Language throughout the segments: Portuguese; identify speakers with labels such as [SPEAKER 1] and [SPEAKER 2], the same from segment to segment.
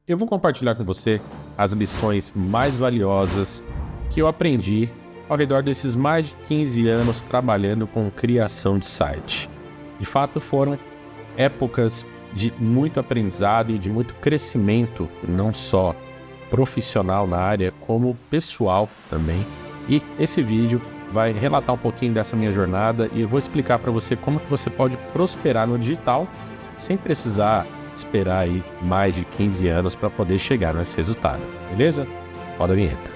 [SPEAKER 1] Eu vou compartilhar com você as lições mais valiosas que eu aprendi ao redor desses mais de 15 anos trabalhando com criação de site. De fato, foram épocas de muito aprendizado e de muito crescimento, não só profissional na área, como pessoal também. E esse vídeo vai relatar um pouquinho dessa minha jornada e eu vou explicar para você como que você pode prosperar no digital sem precisar esperar aí mais de 15 anos para poder chegar nesse resultado, beleza? Roda a vinheta.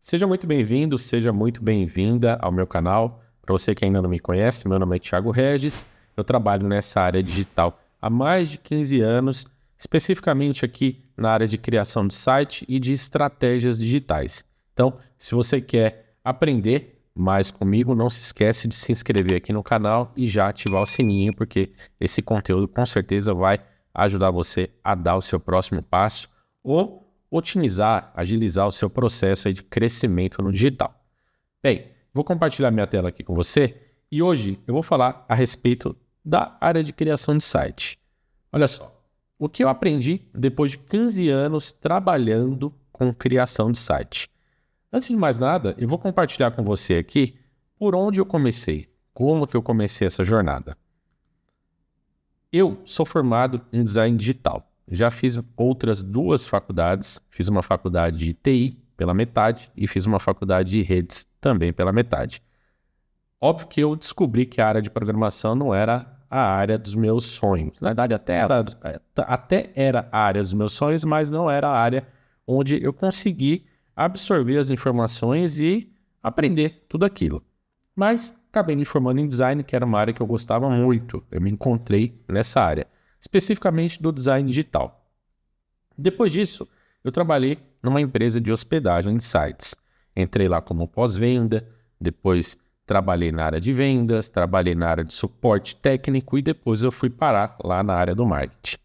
[SPEAKER 1] Seja muito bem-vindo, seja muito bem-vinda ao meu canal. Para você que ainda não me conhece, meu nome é Thiago Regis, eu trabalho nessa área digital há mais de 15 anos, especificamente aqui na área de criação de site e de estratégias digitais. Então, se você quer aprender mais comigo, não se esquece de se inscrever aqui no canal e já ativar o sininho, porque esse conteúdo com certeza vai ajudar você a dar o seu próximo passo ou otimizar, agilizar o seu processo aí de crescimento no digital. Bem, vou compartilhar minha tela aqui com você e hoje eu vou falar a respeito da área de criação de site. Olha só, o que eu aprendi depois de 15 anos trabalhando com criação de site. Antes de mais nada, eu vou compartilhar com você aqui por onde eu comecei, como que eu comecei essa jornada. Eu sou formado em design digital. Já fiz outras duas faculdades, fiz uma faculdade de TI pela metade e fiz uma faculdade de redes também pela metade. Óbvio que eu descobri que a área de programação não era a área dos meus sonhos. Na verdade, até era a área dos meus sonhos, mas não era a área onde eu consegui absorver as informações e aprender tudo aquilo. Mas acabei me formando em design, que era uma área que eu gostava muito. Eu me encontrei nessa área, especificamente do design digital. Depois disso, eu trabalhei numa empresa de hospedagem de sites. Entrei lá como pós-venda, depois trabalhei na área de vendas, trabalhei na área de suporte técnico e depois eu fui parar lá na área do marketing.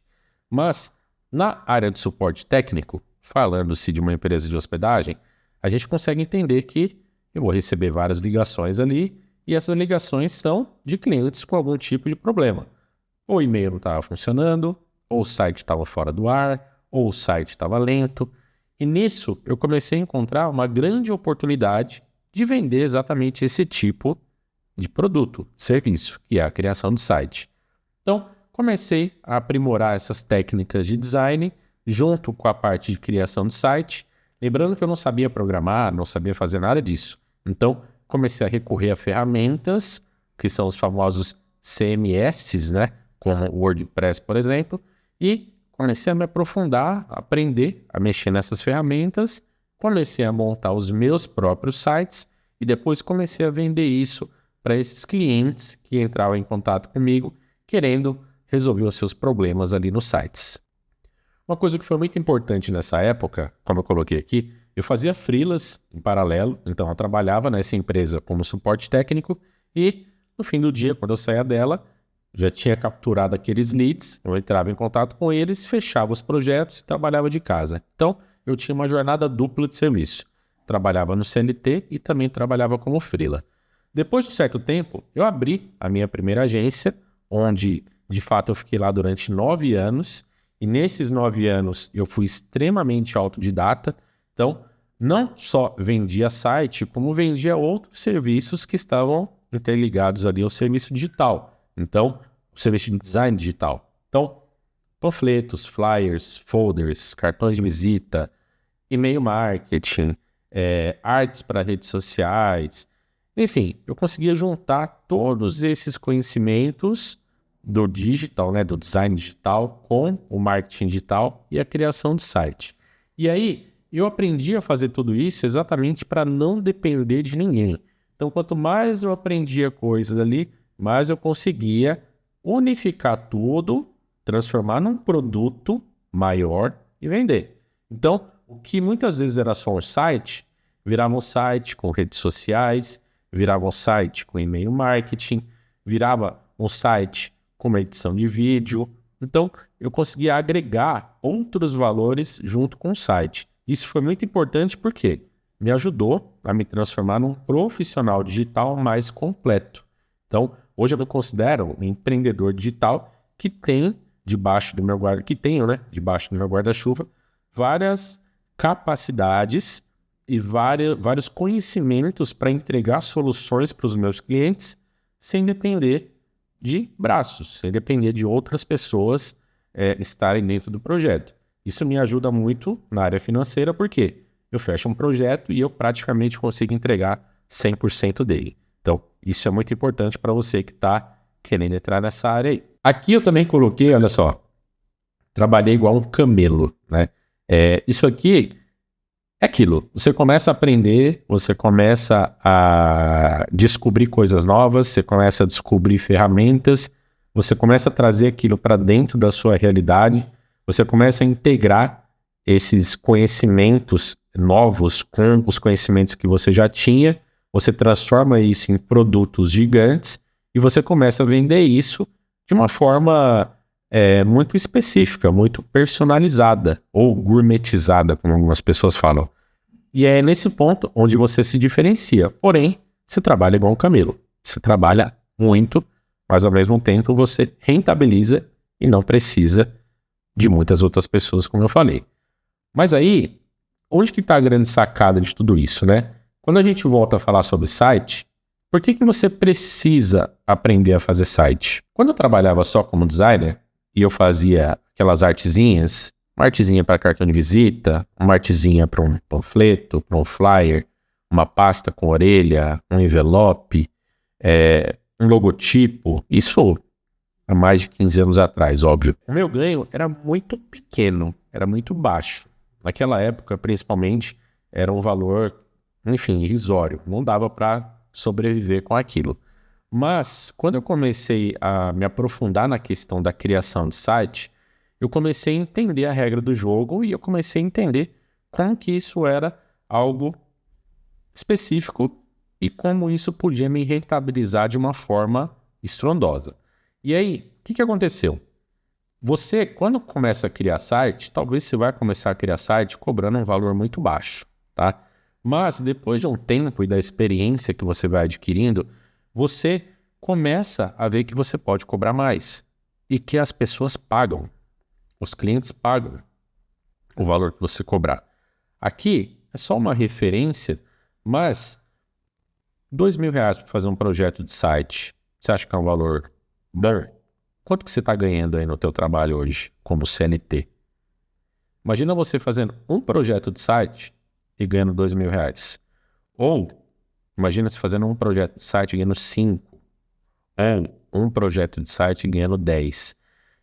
[SPEAKER 1] Mas na área de suporte técnico, falando-se de uma empresa de hospedagem, a gente consegue entender que eu vou receber várias ligações ali e essas ligações são de clientes com algum tipo de problema. Ou o e-mail não estava funcionando, ou o site estava fora do ar, ou o site estava lento. E nisso eu comecei a encontrar uma grande oportunidade de vender exatamente esse tipo de produto, serviço, que é a criação de site. Então, comecei a aprimorar essas técnicas de design junto com a parte de criação de site, lembrando que eu não sabia programar, não sabia fazer nada disso. Então, comecei a recorrer a ferramentas, que são os famosos CMS, né? Como o WordPress, por exemplo, e comecei a me aprofundar, a aprender a mexer nessas ferramentas, comecei a montar os meus próprios sites e depois comecei a vender isso para esses clientes que entravam em contato comigo querendo resolver os seus problemas ali nos sites. Uma coisa que foi muito importante nessa época, como eu coloquei aqui, eu fazia freelas em paralelo, então eu trabalhava nessa empresa como suporte técnico e no fim do dia, quando eu saía dela, já tinha capturado aqueles leads, eu entrava em contato com eles, fechava os projetos e trabalhava de casa. Então, eu tinha uma jornada dupla de serviço. Trabalhava no CLT e também trabalhava como freela. Depois de um certo tempo, eu abri a minha primeira agência, onde, de fato, eu fiquei lá durante 9 anos. E nesses 9 anos, eu fui extremamente autodidata. Então, não só vendia site, como vendia outros serviços que estavam interligados ali ao serviço digital. Então, o serviço de design digital. Então, panfletos, flyers, folders, cartões de visita, e-mail marketing, artes para redes sociais. Enfim, eu conseguia juntar todos esses conhecimentos do digital, né, do design digital, com o marketing digital e a criação de site. E aí, eu aprendi a fazer tudo isso exatamente para não depender de ninguém. Então, quanto mais eu aprendia coisas ali, mais eu conseguia unificar tudo, transformar num produto maior e vender. Então, o que muitas vezes era só um site, virava um site com redes sociais, virava um site com e-mail marketing, virava um site com uma edição de vídeo. Então, eu conseguia agregar outros valores junto com o site. Isso foi muito importante porque me ajudou a me transformar num profissional digital mais completo. Então, hoje eu me considero um empreendedor digital que tem debaixo do meu debaixo do meu guarda-chuva, várias capacidades e vários conhecimentos para entregar soluções para os meus clientes sem depender de braços, sem depender de outras pessoas estarem dentro do projeto. Isso me ajuda muito na área financeira, porque eu fecho um projeto e eu praticamente consigo entregar 100% dele. Então, isso é muito importante para você que está querendo entrar nessa área aí. Aqui eu também coloquei, olha só, trabalhei igual um camelo, né? Isso aqui é aquilo. Você começa a aprender, você começa a descobrir coisas novas, você começa a descobrir ferramentas, você começa a trazer aquilo para dentro da sua realidade, você começa a integrar esses conhecimentos novos com os conhecimentos que você já tinha, você transforma isso em produtos gigantes e você começa a vender isso de uma forma muito específica, muito personalizada ou gourmetizada, como algumas pessoas falam. E é nesse ponto onde você se diferencia. Porém, você trabalha igual um camelo. Você trabalha muito, mas ao mesmo tempo você rentabiliza e não precisa de muitas outras pessoas, como eu falei. Mas aí, onde que está a grande sacada de tudo isso, né? Quando a gente volta a falar sobre site, por que você precisa aprender a fazer site? Quando eu trabalhava só como designer e eu fazia aquelas artezinhas, uma artezinha para cartão de visita, uma artezinha para um panfleto, para um flyer, uma pasta com orelha, um envelope, um logotipo, isso há mais de 15 anos atrás, óbvio. O meu ganho era muito pequeno, era muito baixo. Naquela época, principalmente, era um valor, enfim, irrisório. Não dava para sobreviver com aquilo. Mas, quando eu comecei a me aprofundar na questão da criação de site, eu comecei a entender a regra do jogo e eu comecei a entender como que isso era algo específico e como isso podia me rentabilizar de uma forma estrondosa. E aí, o que aconteceu? Você, quando começa a criar site, talvez você vai começar a criar site cobrando um valor muito baixo, tá? Mas depois de um tempo e da experiência que você vai adquirindo, você começa a ver que você pode cobrar mais e que as pessoas pagam, os clientes pagam o valor que você cobrar. Aqui é só uma referência, mas R$2.000 para fazer um projeto de site, você acha que é um valor bom? Quanto que você está ganhando aí no teu trabalho hoje como CLT? Imagina você fazendo um projeto de site e ganhando R$2.000. Ou imagina você fazendo um projeto de site e ganhando 5. Ou um projeto de site e ganhando 10.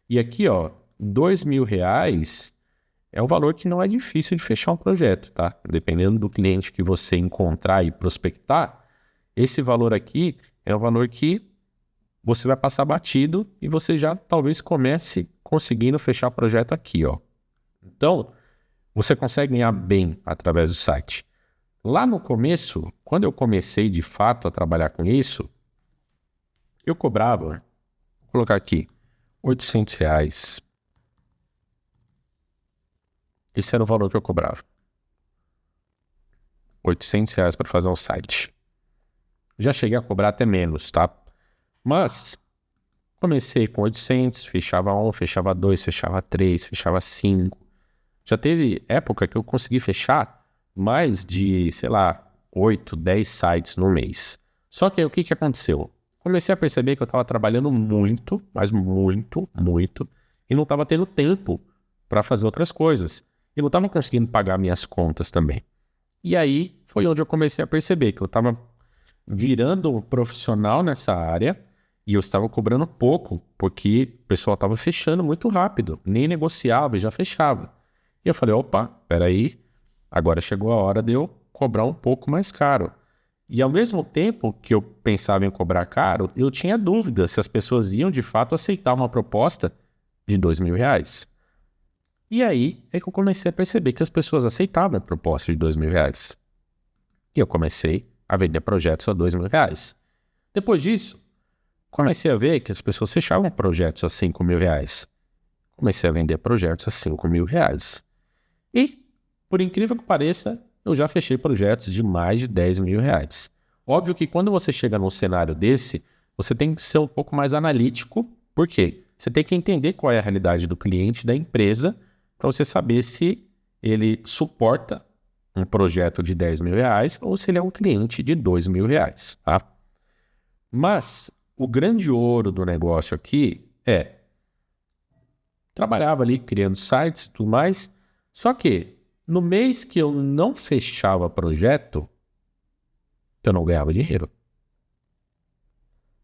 [SPEAKER 1] E aqui, ó, R$2.000 é um valor que não é difícil de fechar um projeto, tá? Dependendo do cliente que você encontrar e prospectar, esse valor aqui é um valor que você vai passar batido e você já talvez comece conseguindo fechar o projeto aqui, ó. Então, você consegue ganhar bem através do site. Lá no começo, quando eu comecei de fato a trabalhar com isso, eu cobrava, vou colocar aqui, R$800. Esse era o valor que eu cobrava. R$800 para fazer um site. Já cheguei a cobrar até menos, tá? Mas comecei com 800, fechava 1, fechava 2, fechava 3, fechava 5. Já teve época que eu consegui fechar mais de, 8, 10 sites no mês. Só que aí o que aconteceu? Comecei a perceber que eu estava trabalhando muito, mas muito, e não estava tendo tempo para fazer outras coisas. E não estava conseguindo pagar minhas contas também. E aí foi onde eu comecei a perceber que eu estava virando um profissional nessa área e eu estava cobrando pouco, porque o pessoal estava fechando muito rápido, nem negociava e já fechava. E eu falei, opa, peraí, agora chegou a hora de eu cobrar um pouco mais caro. E ao mesmo tempo que eu pensava em cobrar caro, eu tinha dúvida se as pessoas iam de fato aceitar uma proposta de R$2.000. E aí é que eu comecei a perceber que as pessoas aceitavam a proposta de R$2.000. E eu comecei a vender projetos a R$2.000. Depois disso, comecei a ver que as pessoas fechavam projetos a R$5.000. Comecei a vender projetos a R$5.000. E por incrível que pareça, eu já fechei projetos de mais de 10 mil reais. Óbvio que quando você chega num cenário desse, você tem que ser um pouco mais analítico. Por quê? Você tem que entender qual é a realidade do cliente, da empresa, para você saber se ele suporta um projeto de 10 mil reais ou se ele é um cliente de 2 mil reais, tá? Mas o grande ouro do negócio aqui trabalhava ali criando sites e tudo mais, só que no mês que eu não fechava projeto, eu não ganhava dinheiro.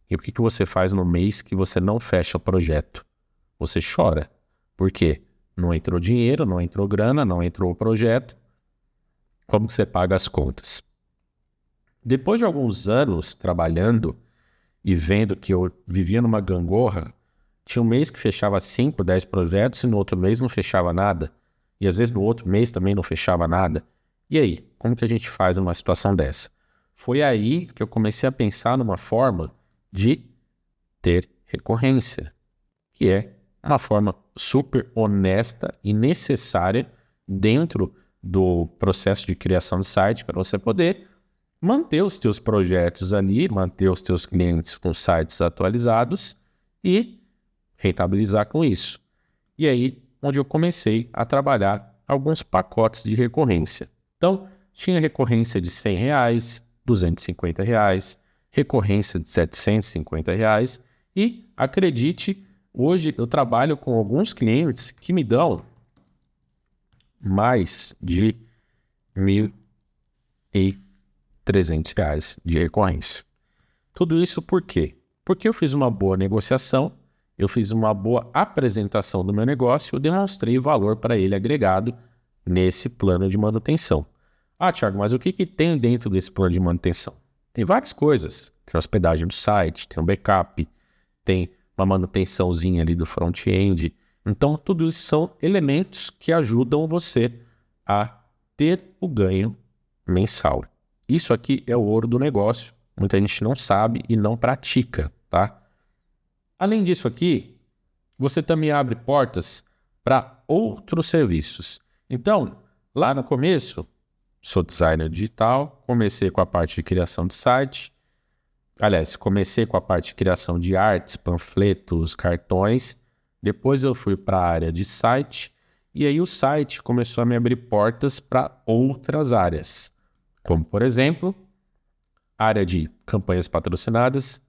[SPEAKER 1] E o que você faz no mês que você não fecha o projeto? Você chora. Por quê? Não entrou dinheiro, não entrou grana, não entrou o projeto. Como que você paga as contas? Depois de alguns anos trabalhando e vendo que eu vivia numa gangorra, tinha um mês que fechava 5, 10 projetos e no outro mês não fechava nada. E às vezes no outro mês também não fechava nada. E aí, como que a gente faz numa situação dessa? Foi aí que eu comecei a pensar numa forma de ter recorrência, que é uma forma super honesta e necessária dentro do processo de criação de site para você poder manter os teus projetos ali, manter os teus clientes com sites atualizados e rentabilizar com isso. E aí, onde eu comecei a trabalhar alguns pacotes de recorrência. Então, tinha recorrência de R$ 100, R$ 250, recorrência de R$ 750 e, acredite, hoje eu trabalho com alguns clientes que me dão mais de R$ 1.300 de recorrência. Tudo isso por quê? Porque eu fiz uma boa negociação, eu fiz uma boa apresentação do meu negócio, eu demonstrei valor para ele agregado nesse plano de manutenção. Ah, Thiago, mas o que tem dentro desse plano de manutenção? Tem várias coisas. Tem a hospedagem do site, tem um backup, tem uma manutençãozinha ali do front-end. Então, tudo isso são elementos que ajudam você a ter o ganho mensal. Isso aqui é o ouro do negócio. Muita gente não sabe e não pratica, tá? Além disso aqui, você também abre portas para outros serviços. Então, lá no começo, sou designer digital, comecei com a parte de criação de site. Aliás, comecei com a parte de criação de artes, panfletos, cartões. Depois eu fui para a área de site. E aí o site começou a me abrir portas para outras áreas. Como, por exemplo, área de campanhas patrocinadas.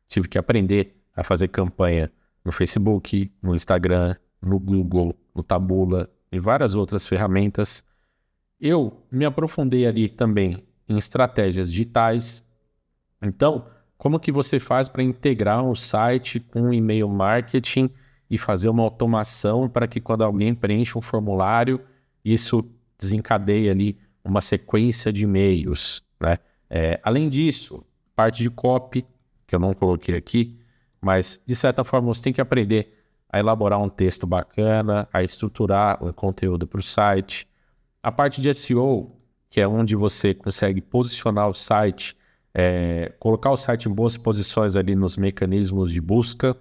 [SPEAKER 1] Tive que aprender a fazer campanha no Facebook, no Instagram, no Google, no Taboola e várias outras ferramentas. Eu me aprofundei ali também em estratégias digitais. Então, como que você faz para integrar um site com um e-mail marketing e fazer uma automação para que quando alguém preenche um formulário, isso desencadeie ali uma sequência de e-mails, né? Além disso, parte de copy, que eu não coloquei aqui, mas de certa forma você tem que aprender a elaborar um texto bacana, a estruturar o conteúdo para o site. A parte de SEO, que é onde você consegue posicionar o site, colocar o site em boas posições ali nos mecanismos de busca.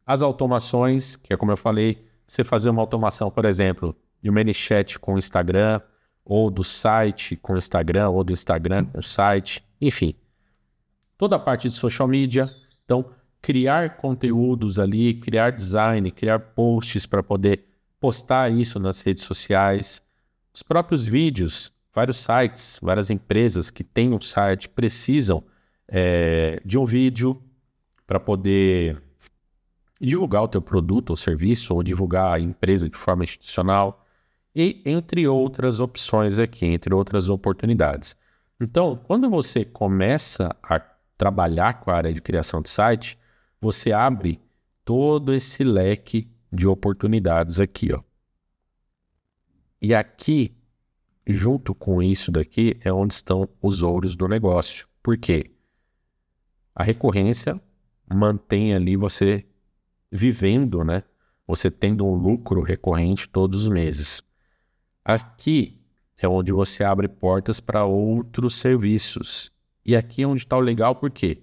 [SPEAKER 1] As automações, que é como eu falei, você fazer uma automação, por exemplo, de um ManyChat com o Instagram, ou do site com o Instagram, ou do Instagram com o site, enfim. Toda a parte de social media. Então, criar conteúdos ali, criar design, criar posts para poder postar isso nas redes sociais. Os próprios vídeos, vários sites, várias empresas que têm um site precisam de um vídeo para poder divulgar o teu produto ou serviço, ou divulgar a empresa de forma institucional, e entre outras opções aqui, entre outras oportunidades. Então, quando você começa a trabalhar com a área de criação de site, você abre todo esse leque de oportunidades aqui, ó. E aqui, junto com isso daqui, é onde estão os ouros do negócio. Por quê? A recorrência mantém ali você vivendo, né? Você tendo um lucro recorrente todos os meses. Aqui é onde você abre portas para outros serviços. E aqui é onde está o legal, porque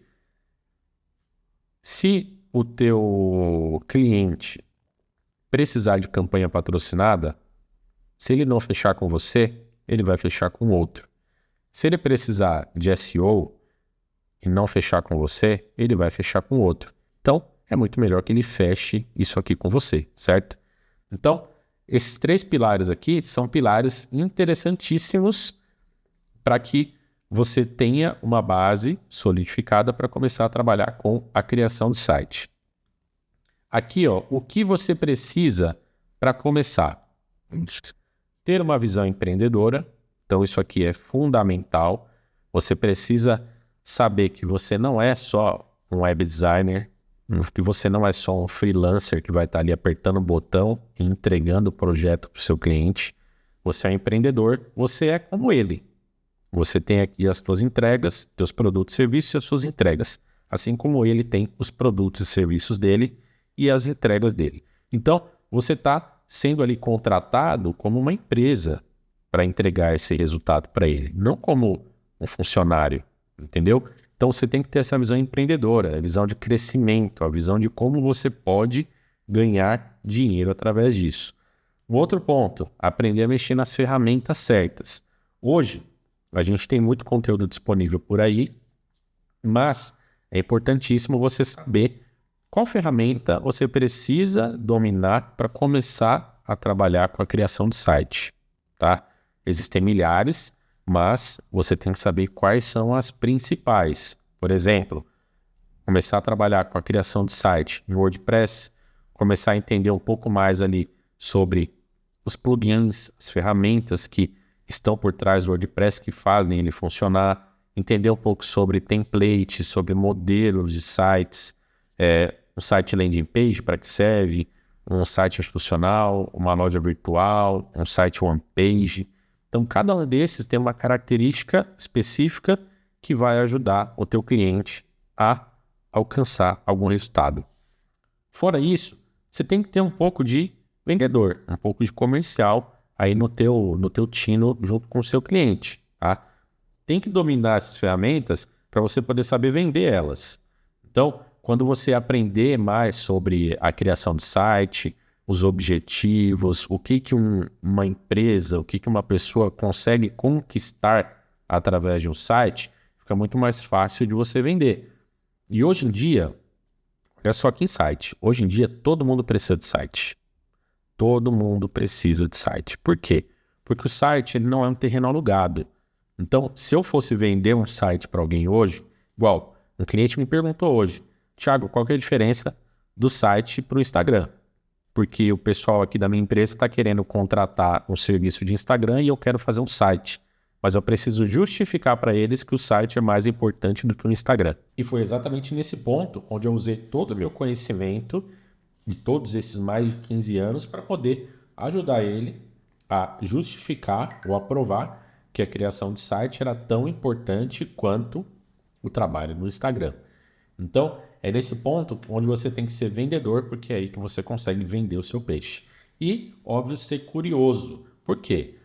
[SPEAKER 1] se o teu cliente precisar de campanha patrocinada, Se ele não fechar com você, ele vai fechar com outro. Se ele precisar de SEO e não fechar com você, ele vai fechar com outro. Então, é muito melhor que ele feche isso aqui com você, certo? Então, esses 3 pilares aqui são pilares interessantíssimos para que você tenha uma base solidificada para começar a trabalhar com a criação de site. Aqui, ó, o que você precisa para começar? Ter uma visão empreendedora. Então, isso aqui é fundamental. Você precisa saber que você não é só um web designer, que você não é só um freelancer que vai estar ali apertando o botão e entregando o projeto para o seu cliente. Você é um empreendedor, você é como ele. Você tem aqui as suas entregas, seus produtos e serviços e as suas entregas. Assim como ele tem os produtos e serviços dele e as entregas dele. Então, você está sendo ali contratado como uma empresa para entregar esse resultado para ele, não como um funcionário, entendeu? Então, você tem que ter essa visão empreendedora, a visão de crescimento, a visão de como você pode ganhar dinheiro através disso. Um outro ponto, aprender a mexer nas ferramentas certas. Hoje, a gente tem muito conteúdo disponível por aí, mas é importantíssimo você saber qual ferramenta você precisa dominar para começar a trabalhar com a criação de site, tá? Existem milhares, mas você tem que saber quais são as principais. Por exemplo, começar a trabalhar com a criação de site em WordPress, começar a entender um pouco mais ali sobre os plugins, as ferramentas que estão por trás do WordPress que fazem ele funcionar, entender um pouco sobre templates, sobre modelos de sites, um site landing page para que serve, um site institucional, uma loja virtual, um site one page. Então, cada um desses tem uma característica específica que vai ajudar o teu cliente a alcançar algum resultado. Fora isso, você tem que ter um pouco de vendedor, um pouco de comercial aí no teu tino junto com o seu cliente, tá? Tem que dominar essas ferramentas para você poder saber vender elas. Então, quando você aprender mais sobre a criação de site, os objetivos, o que uma empresa, o que uma pessoa consegue conquistar através de um site, fica muito mais fácil de você vender. E hoje em dia, olha só que site, hoje em dia todo mundo precisa de site. Todo mundo precisa de site. Por quê? Porque o site ele não é um terreno alugado. Então, se eu fosse vender um site para alguém hoje, igual, um cliente me perguntou hoje, Thiago, qual que é a diferença do site para o Instagram? Porque o pessoal aqui da minha empresa está querendo contratar um serviço de Instagram e eu quero fazer um site. Mas eu preciso justificar para eles que o site é mais importante do que o Instagram. E foi exatamente nesse ponto onde eu usei todo o meu conhecimento de todos esses mais de 15 anos para poder ajudar ele a justificar ou aprovar que a criação de site era tão importante quanto o trabalho no Instagram. Então, é nesse ponto onde você tem que ser vendedor, porque é aí que você consegue vender o seu peixe. E, óbvio, ser curioso. Por quê?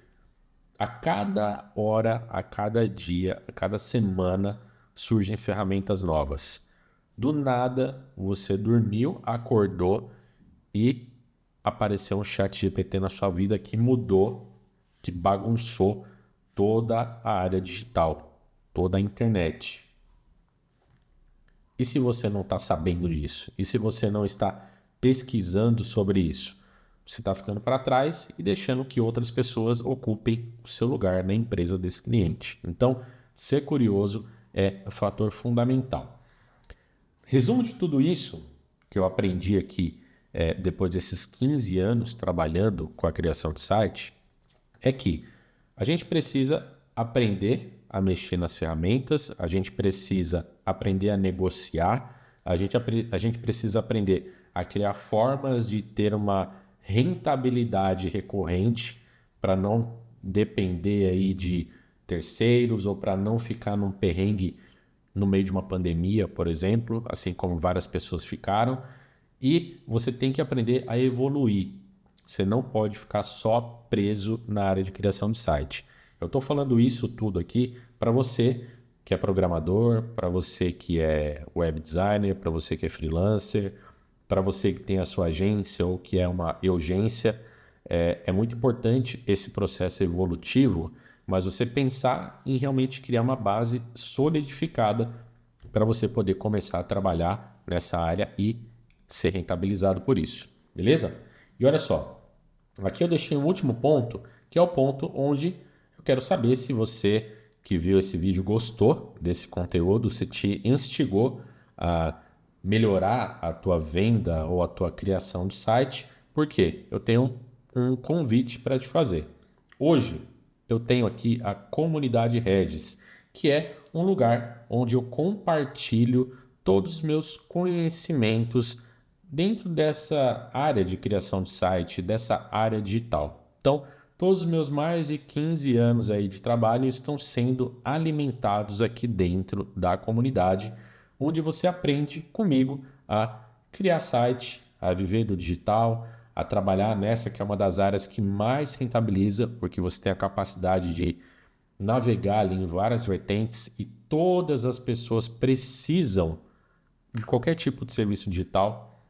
[SPEAKER 1] A cada hora, a cada dia, a cada semana surgem ferramentas novas. Do nada, você dormiu, acordou e apareceu um chat GPT na sua vida que mudou, que bagunçou toda a área digital, toda a internet. E se você não está sabendo disso? E se você não está pesquisando sobre isso? Você está ficando para trás e deixando que outras pessoas ocupem o seu lugar na empresa desse cliente. Então, ser curioso é um fator fundamental. Resumo de tudo isso que eu aprendi aqui depois desses 15 anos trabalhando com a criação de site é que a gente precisa aprender a mexer nas ferramentas, a gente precisa aprender a negociar, a gente precisa aprender a criar formas de ter uma rentabilidade recorrente para não depender aí de terceiros ou para não ficar num perrengue no meio de uma pandemia, por exemplo, assim como várias pessoas ficaram. E você tem que aprender a evoluir. Você não pode ficar só preso na área de criação de site. Eu estou falando isso tudo aqui para você que é programador, para você que é web designer, para você que é freelancer, para você que tem a sua agência ou que é uma urgência. é muito importante esse processo evolutivo, mas você pensar em realmente criar uma base solidificada para você poder começar a trabalhar nessa área e ser rentabilizado por isso, beleza? E olha só, aqui eu deixei um último ponto, que é o ponto onde eu quero saber se você que viu esse vídeo gostou desse conteúdo, se te instigou a melhorar a tua venda ou a tua criação de site. Por quê? Eu tenho um convite para te fazer. Hoje eu tenho aqui a Comunidade Regis, que é um lugar onde eu compartilho todos os meus conhecimentos dentro dessa área de criação de site, dessa área digital. Então, todos os meus mais de 15 anos aí de trabalho estão sendo alimentados aqui dentro da comunidade, onde você aprende comigo a criar site, a viver do digital, a trabalhar nessa que é uma das áreas que mais rentabiliza, porque você tem a capacidade de navegar ali em várias vertentes e todas as pessoas precisam de qualquer tipo de serviço digital.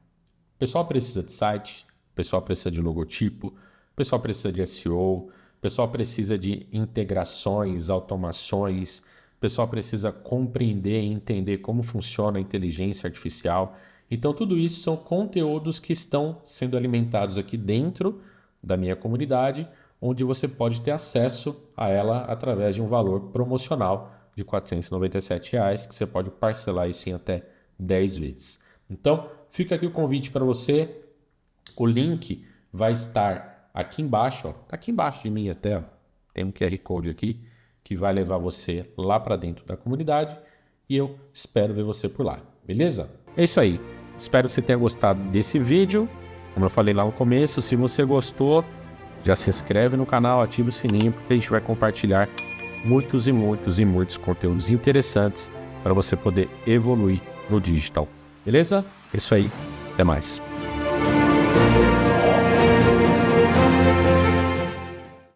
[SPEAKER 1] O pessoal precisa de site, o pessoal precisa de logotipo, o pessoal precisa de SEO, o pessoal precisa de integrações, automações, o pessoal precisa compreender e entender como funciona a inteligência artificial. Então, tudo isso são conteúdos que estão sendo alimentados aqui dentro da minha comunidade, onde você pode ter acesso a ela através de um valor promocional de R$ 497, que você pode parcelar isso em até 10 vezes. Então, fica aqui o convite para você. O link vai estar aqui embaixo, ó. Aqui embaixo de mim até, ó. Tem um QR Code aqui que vai levar você lá para dentro da comunidade e eu espero ver você por lá, beleza? É isso aí. Espero que você tenha gostado desse vídeo. Como eu falei lá no começo, se você gostou, já se inscreve no canal, ativa o sininho, porque a gente vai compartilhar muitos conteúdos interessantes para você poder evoluir no digital. Beleza? É isso aí. Até mais.